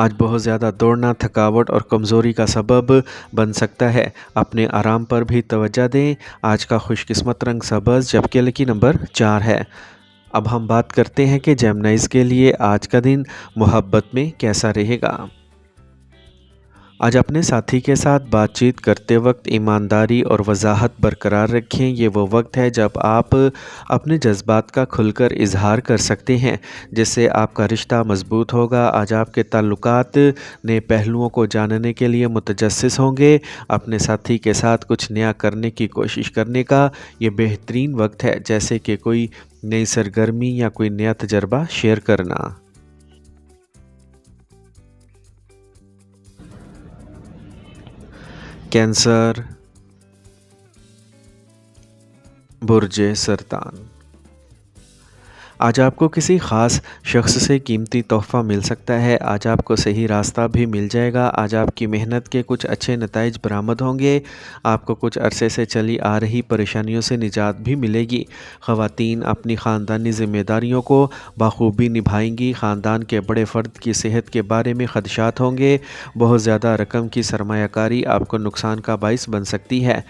آج بہت زیادہ دوڑنا تھکاوٹ اور کمزوری کا سبب بن سکتا ہے، اپنے آرام پر بھی توجہ دیں۔ آج کا خوش قسمت رنگ سبز جبکہ لکی نمبر 4 ہے۔ اب ہم بات کرتے ہیں کہ جیمنائز کے لیے آج کا دن محبت میں کیسا رہے گا۔ آج اپنے ساتھی کے ساتھ بات چیت کرتے وقت ایمانداری اور وضاحت برقرار رکھیں۔ یہ وہ وقت ہے جب آپ اپنے جذبات کا کھل کر اظہار کر سکتے ہیں، جس سے آپ کا رشتہ مضبوط ہوگا۔ آج آپ کے تعلقات نئے پہلوؤں کو جاننے کے لیے متجسس ہوں گے۔ اپنے ساتھی کے ساتھ کچھ نیا کرنے کی کوشش کرنے کا یہ بہترین وقت ہے، جیسے کہ کوئی نئی سرگرمی یا کوئی نیا تجربہ شیئر کرنا۔ کینسر، برج سرطان۔ آج آپ کو کسی خاص شخص سے قیمتی تحفہ مل سکتا ہے۔ آج آپ کو صحیح راستہ بھی مل جائے گا۔ آج آپ کی محنت کے کچھ اچھے نتائج برآمد ہوں گے۔ آپ کو کچھ عرصے سے چلی آ رہی پریشانیوں سے نجات بھی ملے گی۔ خواتین اپنی خاندانی ذمہ داریوں کو بخوبی نبھائیں گی۔ خاندان کے بڑے فرد کی صحت کے بارے میں خدشات ہوں گے۔ بہت زیادہ رقم کی سرمایہ کاری آپ کو نقصان کا باعث بن سکتی ہے،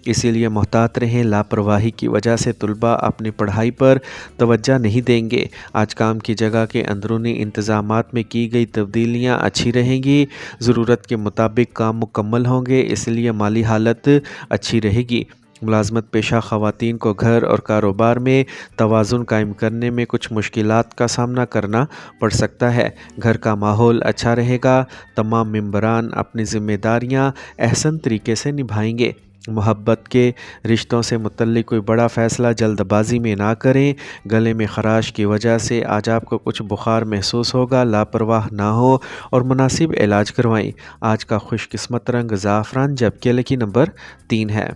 اسی لیے محتاط رہیں۔ لاپرواہی کی وجہ سے طلباء اپنی پڑھائی پر توجہ نہیں دیں گے۔ آج کام کی جگہ کے اندرونی انتظامات میں کی گئی تبدیلیاں اچھی رہیں گی۔ ضرورت کے مطابق کام مکمل ہوں گے، اس لیے مالی حالت اچھی رہے گی۔ ملازمت پیشہ خواتین کو گھر اور کاروبار میں توازن قائم کرنے میں کچھ مشکلات کا سامنا کرنا پڑ سکتا ہے۔ گھر کا ماحول اچھا رہے گا۔ تمام ممبران اپنی ذمہ داریاں احسن طریقے سے نبھائیں گے۔ محبت کے رشتوں سے متعلق کوئی بڑا فیصلہ جلد بازی میں نہ کریں۔ گلے میں خراش کی وجہ سے آج آپ کو کچھ بخار محسوس ہوگا۔ لاپرواہ نہ ہو اور مناسب علاج کروائیں۔ آج کا خوش قسمت رنگ زعفران جبکہ لکی نمبر 3 ہے۔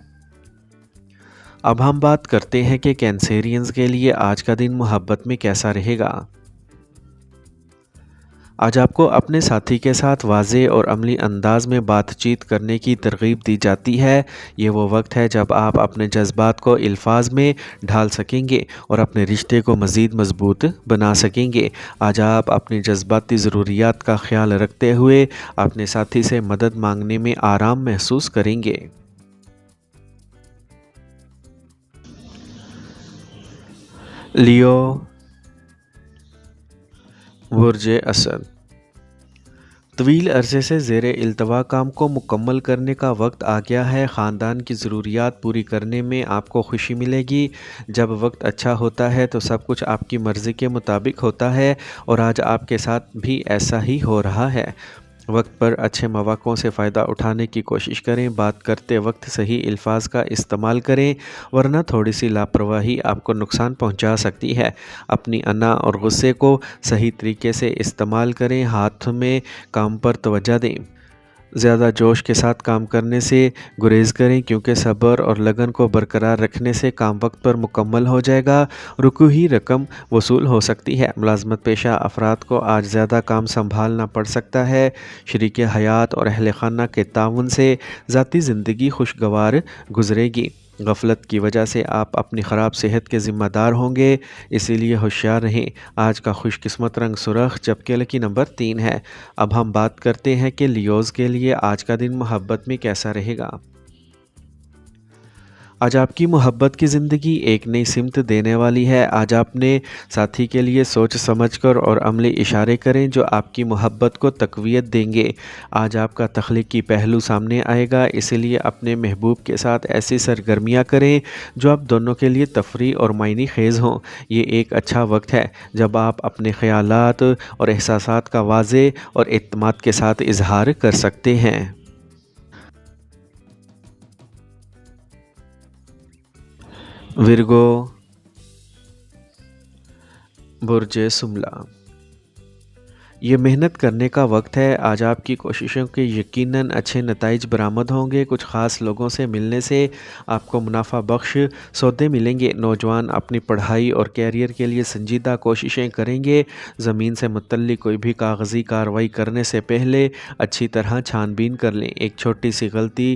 اب ہم بات کرتے ہیں کہ کینسیرینز کے لیے آج کا دن محبت میں کیسا رہے گا۔ آج آپ کو اپنے ساتھی کے ساتھ واضح اور عملی انداز میں بات چیت کرنے کی ترغیب دی جاتی ہے۔ یہ وہ وقت ہے جب آپ اپنے جذبات کو الفاظ میں ڈھال سکیں گے اور اپنے رشتے کو مزید مضبوط بنا سکیں گے۔ آج آپ اپنی جذباتی ضروریات کا خیال رکھتے ہوئے اپنے ساتھی سے مدد مانگنے میں آرام محسوس کریں گے۔ لیو، برج اسد۔ طویل عرصے سے زیر التوا کام کو مکمل کرنے کا وقت آ گیا ہے۔ خاندان کی ضروریات پوری کرنے میں آپ کو خوشی ملے گی۔ جب وقت اچھا ہوتا ہے تو سب کچھ آپ کی مرضی کے مطابق ہوتا ہے، اور آج آپ کے ساتھ بھی ایسا ہی ہو رہا ہے۔ وقت پر اچھے مواقعوں سے فائدہ اٹھانے کی کوشش کریں۔ بات کرتے وقت صحیح الفاظ کا استعمال کریں، ورنہ تھوڑی سی لاپرواہی آپ کو نقصان پہنچا سکتی ہے۔ اپنی انا اور غصے کو صحیح طریقے سے استعمال کریں۔ ہاتھ میں کام پر توجہ دیں۔ زیادہ جوش کے ساتھ کام کرنے سے گریز کریں، کیونکہ صبر اور لگن کو برقرار رکھنے سے کام وقت پر مکمل ہو جائے گا۔ رکوی رقم وصول ہو سکتی ہے۔ ملازمت پیشہ افراد کو آج زیادہ کام سنبھالنا پڑ سکتا ہے۔ شریک حیات اور اہل خانہ کے تعاون سے ذاتی زندگی خوشگوار گزرے گی۔ غفلت کی وجہ سے آپ اپنی خراب صحت کے ذمہ دار ہوں گے، اسی لیے ہوشیار رہیں۔ آج کا خوش قسمت رنگ سرخ جبکہ لکی نمبر 3 ہے۔ اب ہم بات کرتے ہیں کہ لیوز کے لیے آج کا دن محبت میں کیسا رہے گا۔ آج آپ کی محبت کی زندگی ایک نئی سمت دینے والی ہے۔ آج اپنے ساتھی کے لیے سوچ سمجھ کر اور عملی اشارے کریں جو آپ کی محبت کو تقویت دیں گے۔ آج آپ کا تخلیقی پہلو سامنے آئے گا، اسی لیے اپنے محبوب کے ساتھ ایسی سرگرمیاں کریں جو آپ دونوں کے لیے تفریح اور معنی خیز ہوں۔ یہ ایک اچھا وقت ہے جب آپ اپنے خیالات اور احساسات کا واضح اور اعتماد کے ساتھ اظہار کر سکتے ہیں۔ ورگو، برج شملہ۔ یہ محنت کرنے کا وقت ہے۔ آج آپ کی کوششوں کے یقیناً اچھے نتائج برآمد ہوں گے۔ کچھ خاص لوگوں سے ملنے سے آپ کو منافع بخش سودے ملیں گے۔ نوجوان اپنی پڑھائی اور کیریئر کے لیے سنجیدہ کوششیں کریں گے۔ زمین سے متعلق کوئی بھی کاغذی کارروائی کرنے سے پہلے اچھی طرح چھان بین کر لیں۔ ایک چھوٹی سی غلطی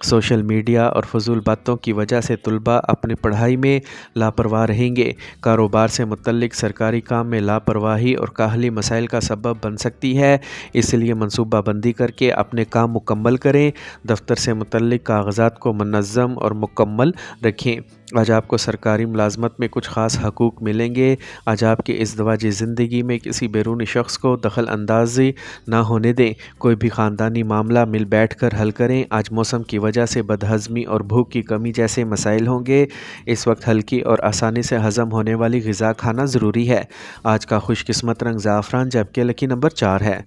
سوشل میڈیا اور فضول باتوں کی وجہ سے طلباء اپنی پڑھائی میں لاپرواہ رہیں گے۔ کاروبار سے متعلق سرکاری کام میں لاپرواہی اور کاہلی مسائل کا سبب بن سکتی ہے، اس لیے منصوبہ بندی کر کے اپنے کام مکمل کریں۔ دفتر سے متعلق کاغذات کو منظم اور مکمل رکھیں۔ آج آپ کو سرکاری ملازمت میں کچھ خاص حقوق ملیں گے۔ آج آپ کی ازدواجی زندگی میں کسی بیرونی شخص کو دخل اندازی نہ ہونے دیں۔ کوئی بھی خاندانی معاملہ مل بیٹھ کر حل کریں۔ آج موسم کی وجہ سے بدہضمی اور بھوک کی کمی جیسے مسائل ہوں گے۔ اس وقت ہلکی اور آسانی سے ہضم ہونے والی غذا کھانا ضروری ہے۔ آج کا خوش قسمت رنگ زعفران جبکہ لکی نمبر 4 ہے۔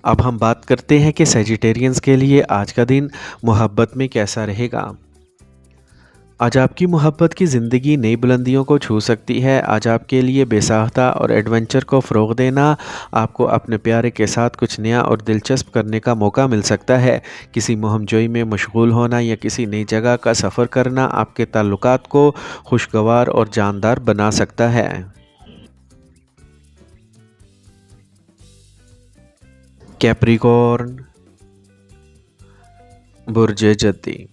اب ہم بات کرتے ہیں کہ سیجیٹیرینز کے لیے آج کا دن محبت میں کیسا رہے گا۔ آج آپ کی محبت کی زندگی نئی بلندیوں کو چھو سکتی ہے۔ آج آپ کے لیے بے ساختہ اور ایڈونچر کو فروغ دینا، آپ کو اپنے پیارے کے ساتھ کچھ نیا اور دلچسپ کرنے کا موقع مل سکتا ہے۔ کسی مہم جوئی میں مشغول ہونا یا کسی نئی جگہ کا سفر کرنا آپ کے تعلقات کو خوشگوار اور جاندار بنا سکتا ہے۔ کیپریکورن، برج جدی۔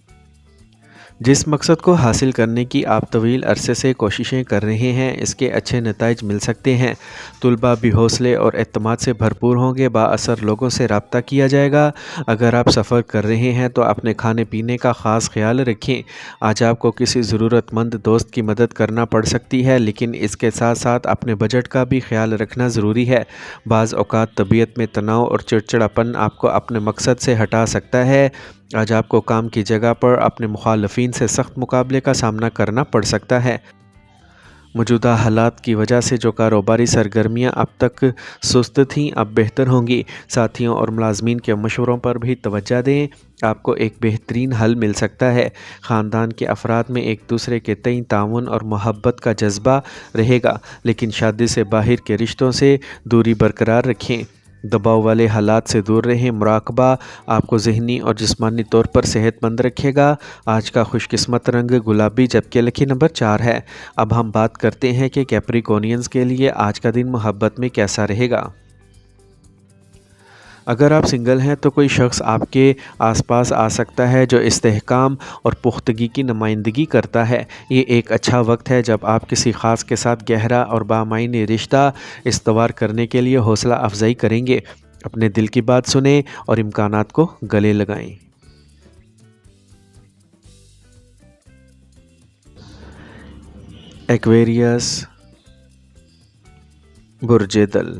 جس مقصد کو حاصل کرنے کی آپ طویل عرصے سے کوششیں کر رہے ہیں، اس کے اچھے نتائج مل سکتے ہیں۔ طلباء بھی حوصلے اور اعتماد سے بھرپور ہوں گے۔ بااثر لوگوں سے رابطہ کیا جائے گا۔ اگر آپ سفر کر رہے ہیں تو اپنے کھانے پینے کا خاص خیال رکھیں۔ آج آپ کو کسی ضرورت مند دوست کی مدد کرنا پڑ سکتی ہے، لیکن اس کے ساتھ ساتھ اپنے بجٹ کا بھی خیال رکھنا ضروری ہے۔ بعض اوقات طبیعت میں تناؤ اور چڑچڑاپن آپ کو اپنے مقصد سے ہٹا سکتا ہے۔ آج آپ کو کام کی جگہ پر اپنے مخالفین سے سخت مقابلے کا سامنا کرنا پڑ سکتا ہے۔ موجودہ حالات کی وجہ سے جو کاروباری سرگرمیاں اب تک سست تھیں اب بہتر ہوں گی۔ ساتھیوں اور ملازمین کے مشوروں پر بھی توجہ دیں، آپ کو ایک بہترین حل مل سکتا ہے۔ خاندان کے افراد میں ایک دوسرے کے تئیں تعاون اور محبت کا جذبہ رہے گا، لیکن شادی سے باہر کے رشتوں سے دوری برقرار رکھیں۔ دباؤ والے حالات سے دور رہیں۔ مراقبہ آپ کو ذہنی اور جسمانی طور پر صحت مند رکھے گا۔ آج کا خوش قسمت رنگ گلابی جبکہ لکی نمبر 4 ہے۔ اب ہم بات کرتے ہیں کہ کیپریکونینز کے لیے آج کا دن محبت میں کیسا رہے گا۔ اگر آپ سنگل ہیں تو کوئی شخص آپ کے آس پاس آ سکتا ہے جو استحکام اور پختگی کی نمائندگی کرتا ہے۔ یہ ایک اچھا وقت ہے جب آپ کسی خاص کے ساتھ گہرا اور بامعنی رشتہ استوار کرنے کے لیے حوصلہ افزائی کریں گے۔ اپنے دل کی بات سنیں اور امکانات کو گلے لگائیں۔ ایکویریس، برج دل۔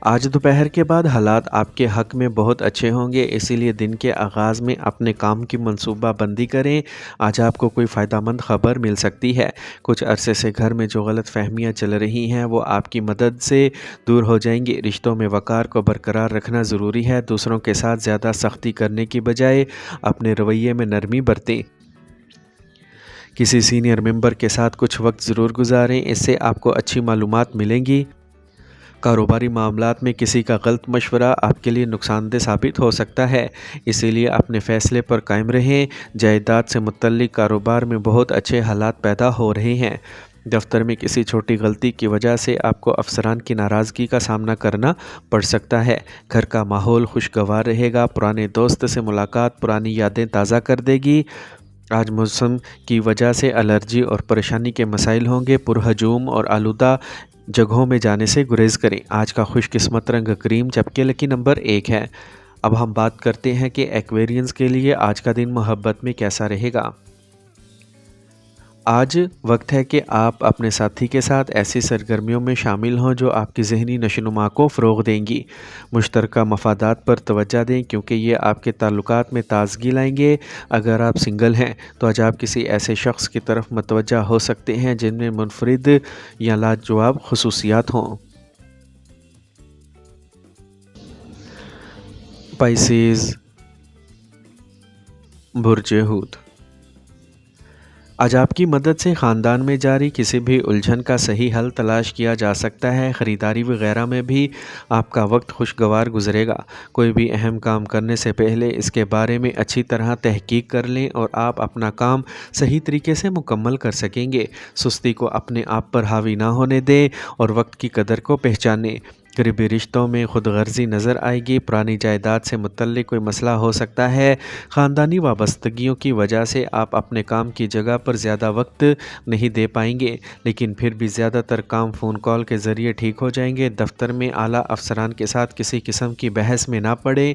آج دوپہر کے بعد حالات آپ کے حق میں بہت اچھے ہوں گے، اسی لیے دن کے آغاز میں اپنے کام کی منصوبہ بندی کریں۔ آج آپ کو کوئی فائدہ مند خبر مل سکتی ہے۔ کچھ عرصے سے گھر میں جو غلط فہمیاں چل رہی ہیں وہ آپ کی مدد سے دور ہو جائیں گی۔ رشتوں میں وقار کو برقرار رکھنا ضروری ہے۔ دوسروں کے ساتھ زیادہ سختی کرنے کی بجائے اپنے رویے میں نرمی برتیں۔ کسی سینئر ممبر کے ساتھ کچھ وقت ضرور گزاریں، اس سے آپ کو اچھی معلومات ملیں گی۔ کاروباری معاملات میں کسی کا غلط مشورہ آپ کے لیے نقصان دہ ثابت ہو سکتا ہے، اسی لیے اپنے فیصلے پر قائم رہیں۔ جائیداد سے متعلق کاروبار میں بہت اچھے حالات پیدا ہو رہے ہیں۔ دفتر میں کسی چھوٹی غلطی کی وجہ سے آپ کو افسران کی ناراضگی کا سامنا کرنا پڑ سکتا ہے۔ گھر کا ماحول خوشگوار رہے گا۔ پرانے دوست سے ملاقات پرانی یادیں تازہ کر دے گی۔ آج موسم کی وجہ سے الرجی اور پریشانی کے مسائل ہوں گے۔ پرہجوم اور آلودہ جگہوں میں جانے سے گریز کریں۔ آج کا خوش قسمت رنگ کریم جبکہ لکی نمبر 1 ہے۔ اب ہم بات کرتے ہیں کہ ایکویرینز کے لیے آج کا دن محبت میں کیسا رہے گا۔ آج وقت ہے کہ آپ اپنے ساتھی کے ساتھ ایسی سرگرمیوں میں شامل ہوں جو آپ کی ذہنی نشوونما کو فروغ دیں گی۔ مشترکہ مفادات پر توجہ دیں کیونکہ یہ آپ کے تعلقات میں تازگی لائیں گے۔ اگر آپ سنگل ہیں تو آج آپ کسی ایسے شخص کی طرف متوجہ ہو سکتے ہیں جن میں منفرد یا لاجواب خصوصیات ہوں۔ پائسیز، برج حوت۔ آج آپ کی مدد سے خاندان میں جاری کسی بھی الجھن کا صحیح حل تلاش کیا جا سکتا ہے۔ خریداری وغیرہ میں بھی آپ کا وقت خوشگوار گزرے گا۔ کوئی بھی اہم کام کرنے سے پہلے اس کے بارے میں اچھی طرح تحقیق کر لیں اور آپ اپنا کام صحیح طریقے سے مکمل کر سکیں گے۔ سستی کو اپنے آپ پر حاوی نہ ہونے دیں اور وقت کی قدر کو پہچانیں۔ قریبی رشتوں میں خود غرضی نظر آئے گی، پرانی جائیداد سے متعلق کوئی مسئلہ ہو سکتا ہے، خاندانی وابستگیوں کی وجہ سے آپ اپنے کام کی جگہ پر زیادہ وقت نہیں دے پائیں گے، لیکن پھر بھی زیادہ تر کام فون کال کے ذریعے ٹھیک ہو جائیں گے۔ دفتر میں اعلیٰ افسران کے ساتھ کسی قسم کی بحث میں نہ پڑیں،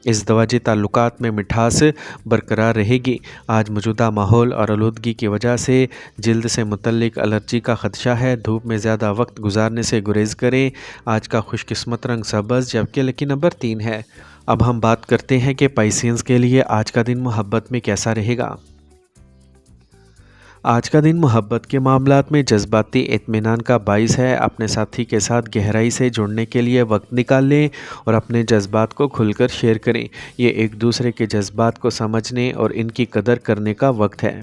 ازدواجی تعلقات میں مٹھاس برقرار رہے گی۔ آج موجودہ ماحول اور آلودگی کی وجہ سے جلد سے متعلق الرجی کا خدشہ ہے، دھوپ میں زیادہ وقت گزارنے سے گریز کریں۔ آج کا خوش قسمت رنگ سبز جبکہ لکی نمبر 3 ہے۔ اب ہم بات کرتے ہیں کہ پائسینز کے لیے آج کا دن محبت میں کیسا رہے گا۔ آج کا دن محبت کے معاملات میں جذباتی اطمینان کا باعث ہے۔ اپنے ساتھی کے ساتھ گہرائی سے جڑنے کے لیے وقت نکال لیں اور اپنے جذبات کو کھل کر شیئر کریں۔ یہ ایک دوسرے کے جذبات کو سمجھنے اور ان کی قدر کرنے کا وقت ہے۔